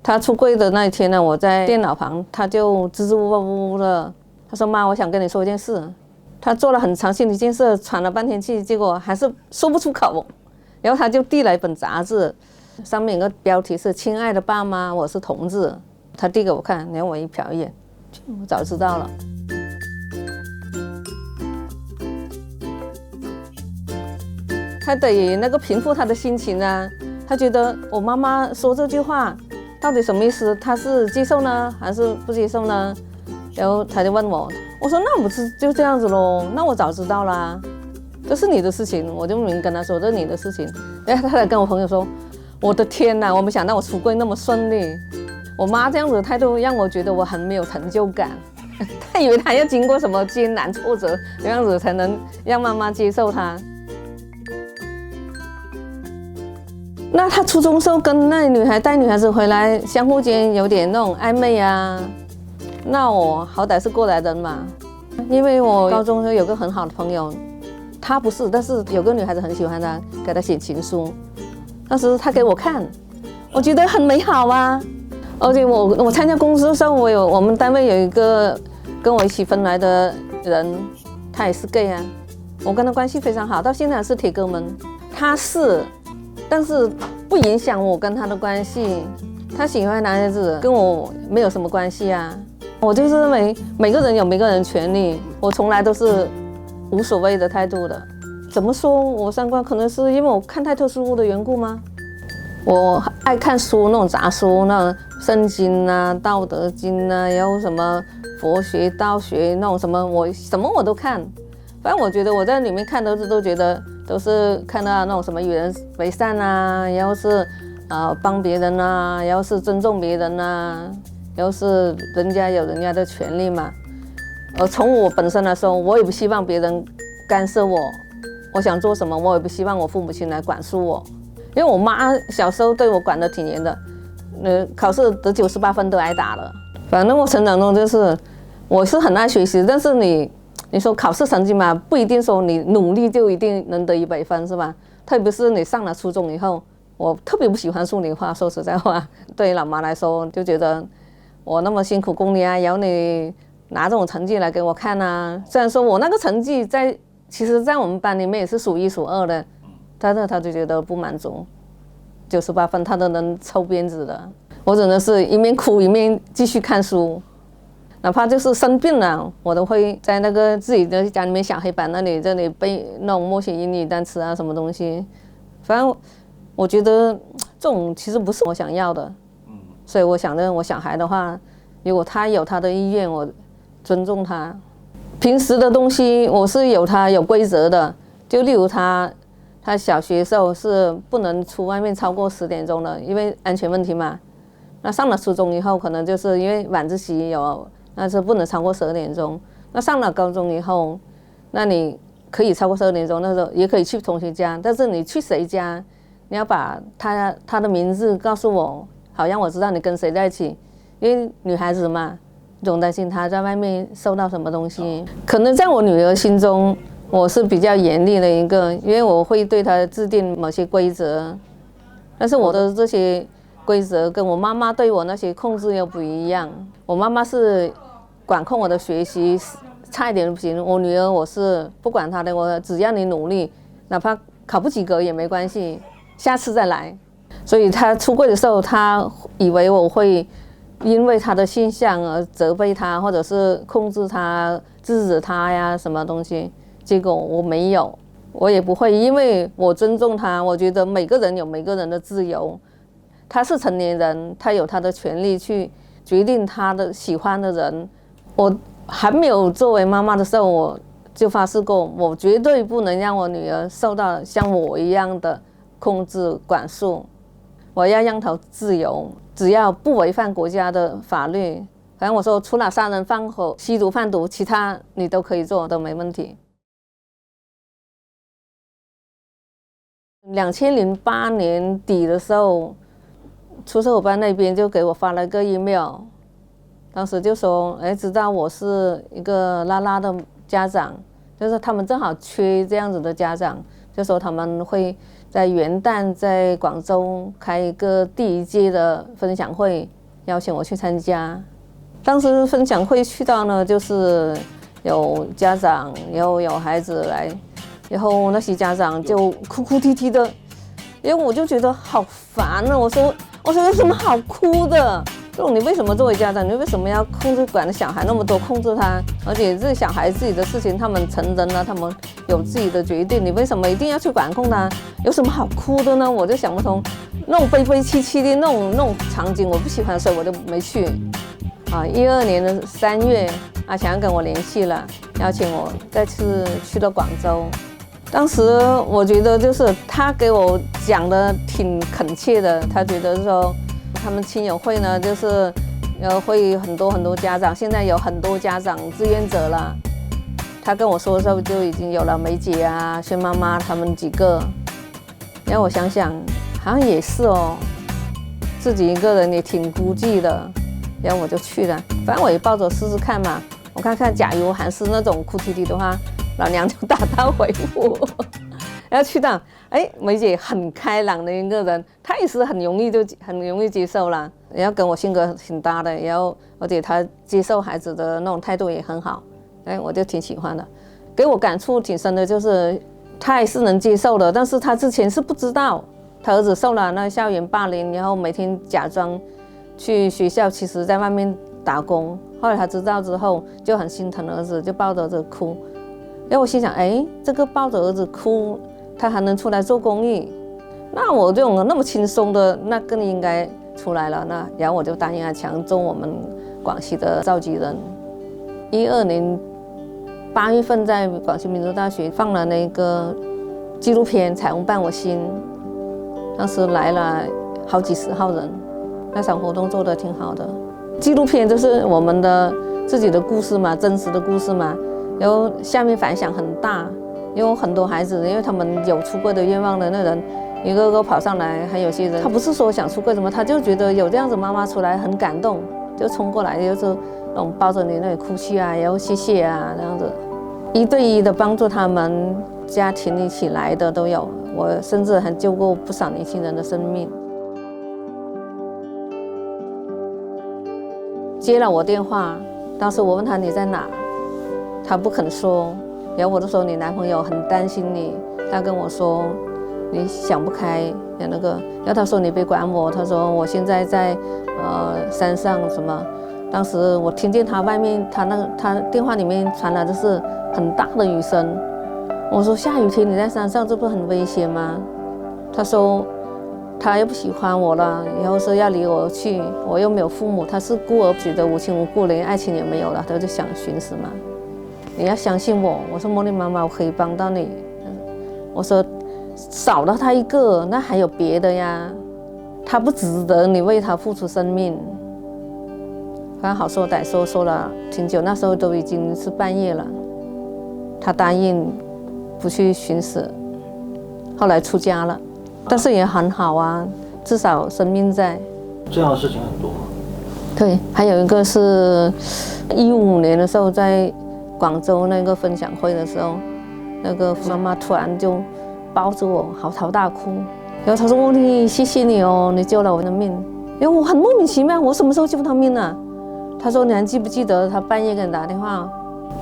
他出柜的那一天呢，我在电脑旁，他就支支吾吾的，他说：“妈，我想跟你说一件事。”他做了很长心理建设，喘了半天气，结果还是说不出口。然后他就递来一本杂志，上面有个标题是“亲爱的爸妈，我是同志”。他递给我看，然后我一瞟一眼，我早知道了。他得那个平复他的心情啊，他觉得我妈妈说这句话到底什么意思？他是接受呢，还是不接受呢？然后他就问我，我说那不是就这样子咯？那我早知道啦，这是你的事情，我就明跟他说这是你的事情。然后他才跟我朋友说，我的天哪，我没想到我出柜那么顺利。我妈这样子的态度让我觉得我很没有成就感。他以为他要经过什么艰难挫折，这样子才能让妈妈接受他。那他初中时候跟那女孩带女孩子回来，相互间有点那种暧昧啊。那我好歹是过来人嘛，因为我高中时候有个很好的朋友，他不是，但是有个女孩子很喜欢他，给他写情书。当时他给我看，我觉得很美好啊。而且我参加公司的时候，我们单位有一个跟我一起分来的人，他也是 gay 啊，我跟他关系非常好，到现在还是铁哥们。他是，但是不影响我跟他的关系。他喜欢男孩子，跟我没有什么关系啊。我就是认为每个人有每个人的权利，我从来都是无所谓的态度的。怎么说我三观可能是因为我看太多书的缘故吗？我爱看书，那种杂书，那圣经啊、道德经啊，然后什么佛学、道学那种什么，我什么我都看。反正我觉得我在里面看都觉得都是看到那种什么与人为善啊，然后是帮别人啊，然后是尊重别人啊。然后是人家有人家的权利嘛，从我本身来说，我也不希望别人干涉我，我想做什么，我也不希望我父母亲来管束我，因为我妈小时候对我管得挺严的，考试得98分都挨打了。反正我成长中就是我是很爱学习，但是你说考试成绩嘛，不一定说你努力就一定能得100分是吧？特别是你上了初中以后，我特别不喜欢数理化，说实在话，对于老妈来说就觉得。我那么辛苦供你啊，然后你拿这种成绩来给我看啊。虽然说我那个成绩其实在我们班里面也是数1数2的，但是他就觉得不满足，98分他都能抽鞭子的。我只能是一面哭一面继续看书，哪怕就是生病了，我都会在那个自己的家里面小黑板那里这里背那种默写英语单词啊什么东西。反正我觉得这种其实不是我想要的。所以我想着我小孩的话，如果他有他的意愿，我尊重他。平时的东西我是有规则的，就例如他小学的时候是不能出外面超过10点钟的，因为安全问题嘛。那上了初中以后，可能就是因为晚自习有，那是不能超过12点钟。那上了高中以后，那你可以超过12点钟，那时候也可以去同学家，但是你去谁家，你要把他的名字告诉我。好让我知道你跟谁在一起，因为女孩子嘛，总担心她在外面受到什么东西。可能在我女儿心中，我是比较严厉的一个，因为我会对她制定某些规则，但是我的这些规则跟我妈妈对我那些控制又不一样。我妈妈是管控我的学习，差一点都不行。我女儿我是不管她的，我只要你努力，哪怕考不及格也没关系，下次再来。所以他出柜的时候，他以为我会因为他的性向而责备他，或者是控制他、制止他呀，什么东西。结果我没有，我也不会，因为我尊重他。我觉得每个人有每个人的自由，他是成年人，他有他的权利去决定他的喜欢的人。我还没有作为妈妈的时候，我就发誓过，我绝对不能让我女儿受到像我一样的控制管束。我要让她自由，只要不违反国家的法律。反正我说，除了杀人放火、吸毒贩毒，其他你都可以做，都没问题。2008年底的时候，出售伙伴那边就给我发了个 email， 当时就说，知道我是一个拉拉的家长，就是他们正好缺这样子的家长，就说他们会在元旦在广州开一个第1届的分享会，邀请我去参加。当时分享会去到呢，就是有家长，然后有孩子来，然后那些家长就哭哭啼啼的，然后我就觉得好烦啊！我说有什么好哭的？你为什么作为家长，你为什么要控制管小孩那么多，控制他？而且这小孩自己的事情，他们成人了，他们有自己的决定，你为什么一定要去管控他？有什么好哭的呢？我就想不通，那种悲悲戚戚的那种场景，我不喜欢，所以我就没去。12年的3月，阿强跟我联系了，邀请我再次去了广州。当时我觉得就是他给我讲的挺恳切的，他觉得说他们亲友会呢，就是会很多家长，现在有很多家长志愿者了。他跟我说的时候就已经有了梅姐啊、轩妈妈他们几个。然后我想想，好像也是哦，自己一个人也挺孤寂的。然后我就去了，反正我也抱着试试看嘛，我看看，假如还是那种哭啼啼的话，老娘就打道回府。然后去到，梅姐很开朗的一个人，她也是很容易接受啦，然后跟我性格挺搭的，然后而且她接受孩子的那种态度也很好，我就挺喜欢的。给我感触挺深的就是，她也是能接受的，但是她之前是不知道，她儿子受了那校园霸凌，然后每天假装去学校，其实在外面打工。后来他知道之后，就很心疼儿子，就抱着儿子哭。然后我心想，这个抱着儿子哭，他还能出来做公益，那我这种那么轻松的，那更应该出来了。然后我就答应阿强做我们广西的召集人。12年8月份，在广西民族大学放了那个纪录片《彩虹伴我心》，当时来了好几十号人。那场活动做得挺好的，纪录片就是我们的自己的故事嘛，真实的故事嘛，然后下面反响很大，有很多孩子，因为他们有出柜的愿望的那人，一个个跑上来，还有些人他不是说想出柜什么，他就觉得有这样子妈妈出来很感动，就冲过来就是那种抱着你那里哭泣啊，然后谢谢啊这样子，1对1的帮助他们，家庭一起来的都有，我甚至还救过不少年轻人的生命。接了我电话，当时我问他你在哪，他不肯说，然后我就说你男朋友很担心你，他跟我说你想不开，然后他说你别管我，他说我现在在山上什么，当时我听见他外面他电话里面传来的是很大的雨声，我说下雨天你在山上这不是很危险吗？他说他又不喜欢我了，然后说要离我去，我又没有父母，他是孤儿，觉得无亲无故，连爱情也没有了，他就想寻死嘛。你要相信我，我说茉莉妈妈，我可以帮到你。我说少了他一个，那还有别的呀，他不值得你为他付出生命。反正好说歹说，说了挺久，那时候都已经是半夜了。他答应不去寻死，后来出家了。但是也很好啊，至少生命在。这样的事情很多。对，还有一个是15年的时候，在广州那个分享会的时候，那个妈妈突然就抱着我嚎啕大哭，然后她说：“茉莉，谢谢你哦，你救了我的命。”然后我很莫名其妙，我什么时候救他命了？她说：“你还记不记得他半夜给你打电话？”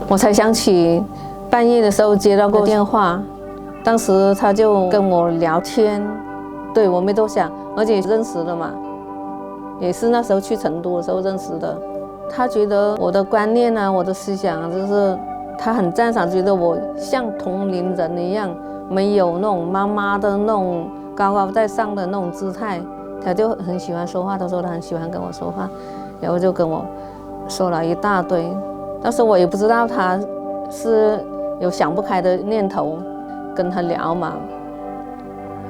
我才想起半夜的时候接到过电话。当时他就跟我聊天，对我没多想，而且认识的嘛，也是那时候去成都的时候认识的。他觉得我的观念啊，我的思想啊，就是他很赞赏，觉得我像同龄人一样，没有那种妈妈的那种高高在上的那种姿态。他就很喜欢说话，他说他很喜欢跟我说话，然后就跟我说了一大堆。当时我也不知道他是有想不开的念头。跟他聊嘛，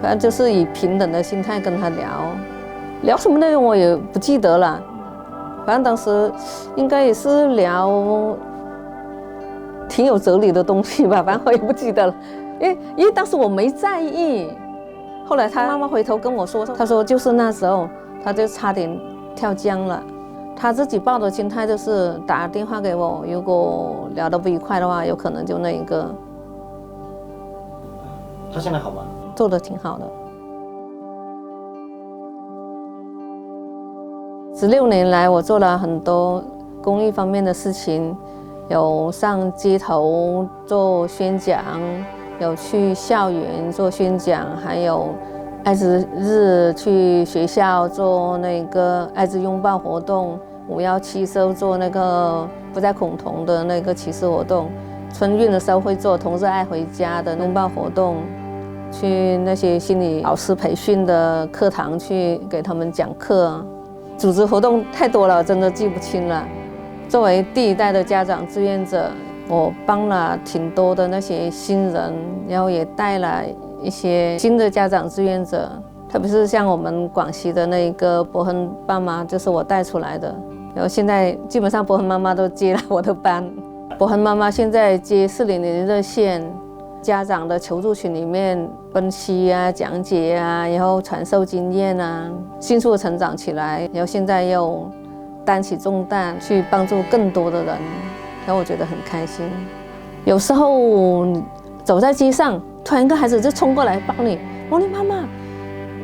反正就是以平等的心态跟他聊什么内容我也不记得了，反正当时应该也是聊挺有哲理的东西吧，反正我也不记得了，因为当时我没在意。后来他妈妈回头跟我说，他说就是那时候他就差点跳江了，他自己抱的心态就是打电话给我，如果聊得不愉快的话，有可能就那一个。他现在好吗？做得挺好的。16年来，我做了很多公益方面的事情，有上街头做宣讲，有去校园做宣讲，还有艾滋日去学校做那个艾滋拥抱活动，517时候做那个不再恐同的那个启示活动，春运的时候会做同志爱回家的拥抱活动，去那些心理老师培训的课堂去给他们讲课。组织活动太多了，真的记不清了。作为第1代的家长志愿者，我帮了挺多的那些新人，然后也带了一些新的家长志愿者，特别是像我们广西的那个伯恒爸妈，就是我带出来的。然后现在基本上伯恒妈妈都接了我的班，伯恒妈妈现在接400热线。家长的求助群里面分析啊、讲解啊，然后传授经验啊，迅速的成长起来。然后现在又担起重担去帮助更多的人，然后我觉得很开心。有时候走在街上，突然一个孩子就冲过来抱你，我的妈妈，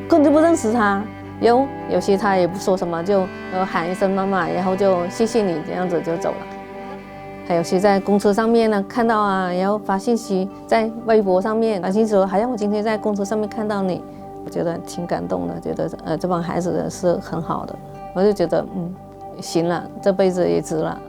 根本就不认识他。有些他也不说什么，就喊一声妈妈，然后就谢谢你，这样子就走了。还有些在公车上面呢看到啊，然后发信息，在微博上面发信息说，好像我今天在公车上面看到你，我觉得挺感动的，觉得这帮孩子是很好的，我就觉得行了，这辈子也值了。